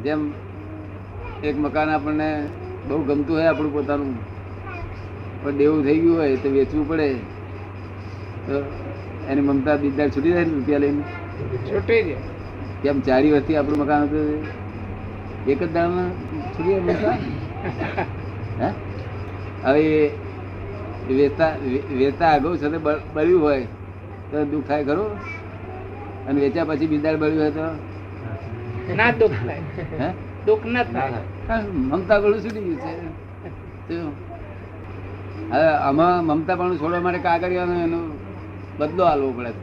જેમ એક મકાન આપણને બહુ ગમતું હોય આપણું પોતાનું, પણ દેવું થઈ ગયું હોય તો વેચવું પડે, તો એની મમતા બીજદાર છૂટી જાય ને રૂપિયા લઈને છૂટી જાય. કેમ 4 વર્ષથી આપણું મકાન હતું એક જ દાળમાં છૂટી જાય મમતા? હવે વેચતા આગળ સાથે બળ્યું હોય તો દુઃખ થાય ખરું, અને વેચ્યા પછી બીજદાર બળ્યું હોય તો ના દુઃખ થાય, દુઃખ ના થાય. મમતા ગળું છૂટી ગયું છે. હવે આમાં મમતા પણ છોડવા માટે કાગળિયાનો એનો બદલો આપવો પડે છે.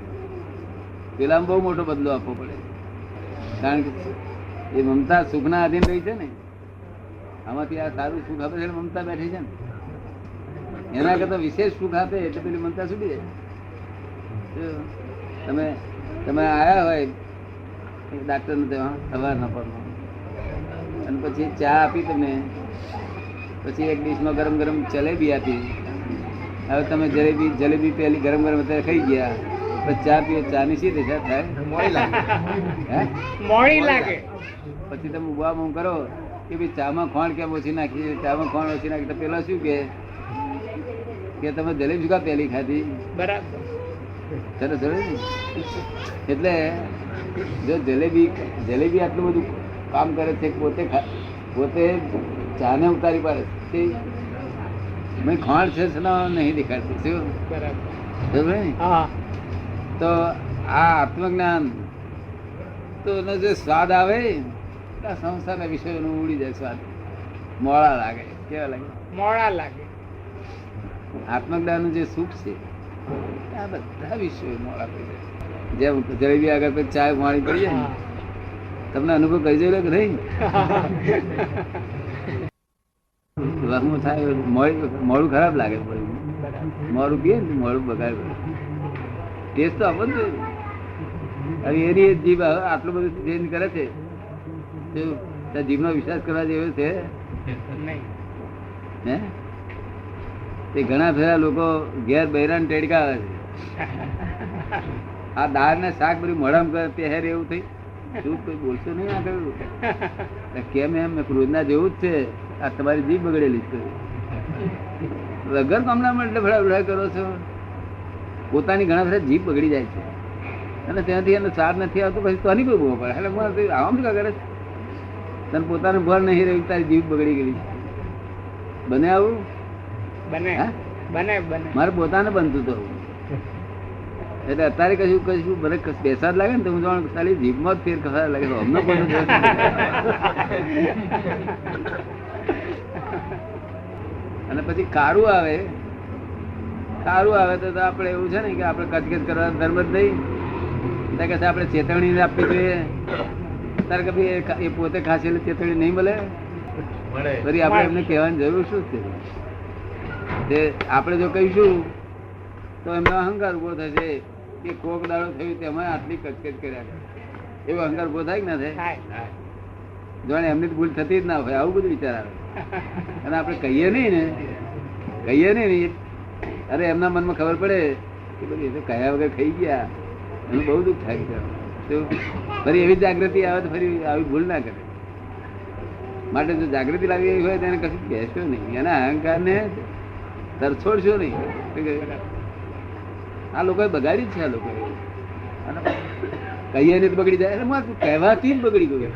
પેલામાં બહુ મોટો બદલો આપવો પડે, કારણ કે એ મમતા સુખના આધીન રહી છે ને. આમાંથી આ સારું સુખ આપે છે, મમતા બેઠી છે ને. એના કરતા વિશેષ સુખ આપે એટલે પેલી મમતા છૂટી જાય. તમે આયા હોય ડાક્ટર ને ત્યાં સવારના પરમાં, અને પછી ચા આપી તમને, પછી એક ડીશમાં ગરમ ગરમ જલેબી આપી. હવે તમે જલેબી પેલી ગરમ ગરમ અત્યારે ખાઈ ગયા, પછી ચા પીએ, ચા ની શી દશા થાય? મોડી લાગે. પછી તમે ઉભા બૂમ કરો કે ભાઈ ચામાં ખોણ કેમ ઓછી નાખી, ચામાં ખોણ ઓછી નાખી, તો પેલા શું કે તમે જલેબી શું કા પેલી ખાધી? બરાબર. સરસ ને. એટલે જો જલેબી આટલું બધું કામ કરે છે, પોતે ચાને ઉતારી પાડે છે, ખાંડ છે નહીં દેખાડતી. શું બરાબર? તો આ આત્મજ્ઞાન તો એનો જે સ્વાદ આવે, સંસારના વિષયોનું ઉડી જાય સ્વાદ, મોડા લાગે. કેવા લાગે? મોડા લાગે. આત્મજ્ઞાન નું જે સુખ છે આ બધા વિષયો મોડા પડી જાય. જેમ જલેબી આગળ પછી ચા મોડી પડી જાય ને, તમને અનુભવ કરી જોયેલો કે નહીં? વહમું થાય, મોડું ખરાબ લાગે, મોડું પીએ ને મોડું બગાડ, ટેસ્ટ તો આપો ને. હવે એની જીભ આટલું બધું ચેન્જ કરે છે, જીભ નો વિશ્વાસ કરવા જેવો છે હે? તે ઘણા ફેરા લોકો ઘેર બૈરાન ટેડકા આવે છે. આ દાળ ને શાક બધું મોઢામ પહેર એવું થઈ, શું કોઈ બોલશો નહીં આગળ? કેમ એમ ક્રોધના જેવું જ છે. આ તમારી જીભ બગડેલી છે, વગર કામના એટલે ભડા કરો છો. પોતાની ઘણા ફેરા જીભ બગડી જાય છે, અને ત્યાંથી એને સાર નથી આવતો, પછી તો નહીં બોલવો પડે. એટલે આમ શું કરે છે? તને પોતાનું ભર નહીં રહ્યું, તારી જીભ બગડી ગયેલી. બને આવું? મારે પોતાને બનતું હતું. એટલે અત્યારે કશું મને બેસાદ લાગે ને તો હું જાણ ખાલી જીભમાં જ ફેર ખસા લાગે. અમને કોઈ અને પછી કારું આવે તો આપડે એવું છે ને કે આપડે કચકચ કરવા ધર્મ જ નહીં. કે આપણે ચેતવણી આપવી જોઈએ. તારે કે ભાઈ એ પોતે ખાશે એટલે ચેતવણી નહીં મળે, ફરી આપણે એમને કહેવાની જરૂર શું છે? આપણે જો કહીશું તો એમનો અહંકાર ઉભો થશે કે કોક દાડો થયું તેમાં આટલી કચકચ કર્યા કરે. એવો અહંકાર ઉભો થાય કે ના થાય? જોને એમની ભૂલ થતી જ ના હોય, આવું બધું વિચાર આવે. અને આપણે કહીએ નહીં ને, અરે એમના મનમાં ખબર પડે કે બધું એ તો કયા વગર ખાઈ ગયા, એનું બહુ દુઃખ થાય. ફરી એવી જાગૃતિ આવે તો ફરી આવી ભૂલ ના કરે. માટે જો જાગૃતિ લાવી હોય તો એને કશું કહેશો નહીં, એના અહંકારને તરછોડશો નહીં. આ લોકોએ બગાડી જ છે. આ લોકોએ કહીએ ને તો બગડી જાય, કહેવાથી જ બગડી ગયું.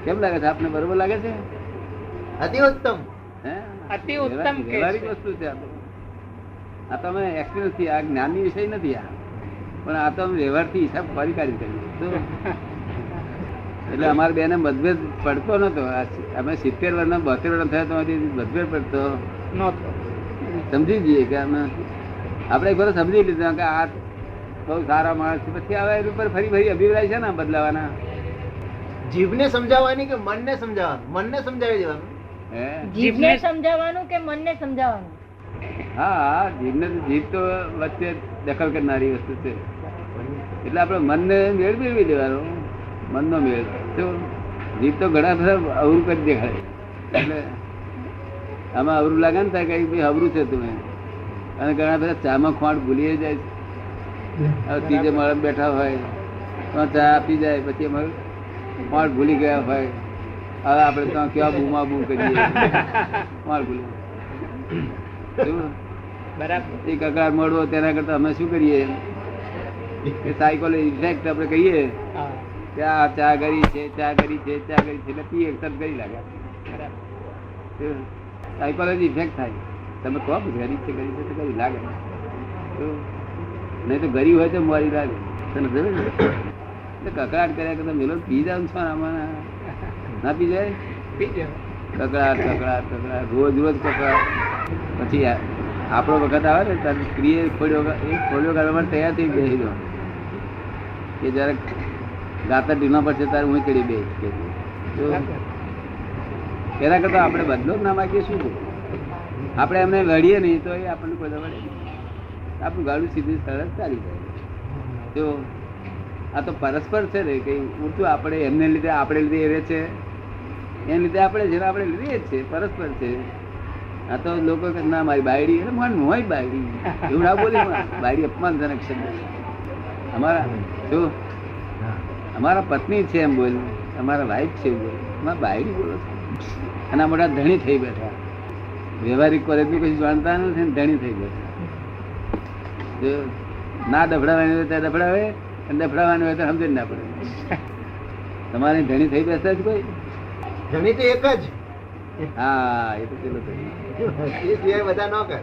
કેમ લાગે છે આપને? બરોબર લાગે છે? અતિ ઉત્તમ. અતિ ઉત્તમ વ્યવહારિક વસ્તુ છે. આ તમે એક્સપિરિયન્સ થી, આ જ્ઞાનની વિષય નથી આ, પણ આ તો અમે વ્યવહારથી હિસાબ ફરી કાઢી કરીએ. એટલે અમારે બેને મતભેદ પડતો નતો. અમે 70 વર્ષના 72 વર્ષ થયા તો મતભેદ પડતો નતો. સમજી જઈએ કે આપણે એક વાર સમજી લીધું કે આ બહુ સારા માણસ છે. પછી આવે એની ઉપર ફરી અભિપ્રાય છે ને બદલાવાના. જીભને સમજાવવાની કે મનને સમજાવવાનું? મનને સમજાવી દેવાનું. જીભને સમજાવવાનું કે મનને સમજાવવાનું? હા, જીભ તો વચ્ચે દખલ કરનારી વસ્તુ છે. એટલે આપણે મનને મેળ મેળવી દેવાનો, મનનો મેળ. જીભ તો ઘણા બધા અવરું કરી દેખાડે. એટલે આમાં અવરું લાગે ને થાય કે ભાઈ અવરું છે તમે. અને ઘણા બધા ચામાં ખોંડ ભૂલી જાય છે. ત્રીજે માળે બેઠા હોય તો ચા આપી જાય પછી અમે માળ ભૂલી ગયા હોય હવે આપણે તો કેવા બૂમા બૂમ કરીએ માળ ભૂલી શું? બરાબર. એ કકડાટ મળવો તેના કરતા અમે શું કરીએ કે સાયકોલ ઇફેક્ટ આપણે કહીએ હા, કે આ ચા કરી છે ચા કરી છે ચા કરી છે એટલે પીએ તરત કરી લાગે બરાબર. સાયકોલોજી ઇફેક્ટ થાય. તમે કહો કે ગરીબ છે ગરીબ છે તો ગરીબ લાગે નહીં તો ગરીબ હોય તો મારી લાગે તને જોયું ને? એટલે કકડાટ કર્યા કરતા મેલો પી જાવ છો ને આમાં ના પી જાય પી જાઓ. કકડાટ કકડાટ કકડાટ રોજ રોજ કકડાટ પછી આપણો વખત આવે ને ત્યારે સ્ત્રીએ ખોડ્યો કરવા માટે તૈયાર થઈ બેસી દો કે જયારે ગાતા ઢીના પડશે ત્યારે હું ચડી બે એના કરતા આપણે બદલો જ ના માગીએ શું છે? આપણે એમને લડીએ નહીં તો એ આપણને કોઈ વળે નહીં. આપણું ગાડું સીધું સરસ ચાલી જાય. જો આ તો પરસ્પર છે ને કઈ ઉડતું આપણે એમને લીધે આપણે લીધે એ રહે છે એને લીધે આપણે છે આપણે લીધે જ છે પરસ્પર છે. આ તો લોકો કે ના મારી બાયડી એટલે મન હોય બાયડી એવું ના બોલી બાયડી અપમાનજનક શબ્દ છે. અમારા જો અમારા પત્ની છે એમ બોલ અમારા વાઈફ છે એવું બોલ અમારા બાયડી બોલો છો અને આ મોટા ધણી થઈ બેઠા વ્યવહારિક કોલેજનું કશું જાણતા નથી ને ધણી થઈ બેઠા. જો ના દફડાવાની હોય ત્યાં દફડાવે અને દફડાવાની હોય તો સમજ ના પડે. તમારી ધણી થઈ બેસતા જ કોઈ? ધણી તો એક જ હા એ તો પેલો ધણી એ સિવાય બધા ન કરે.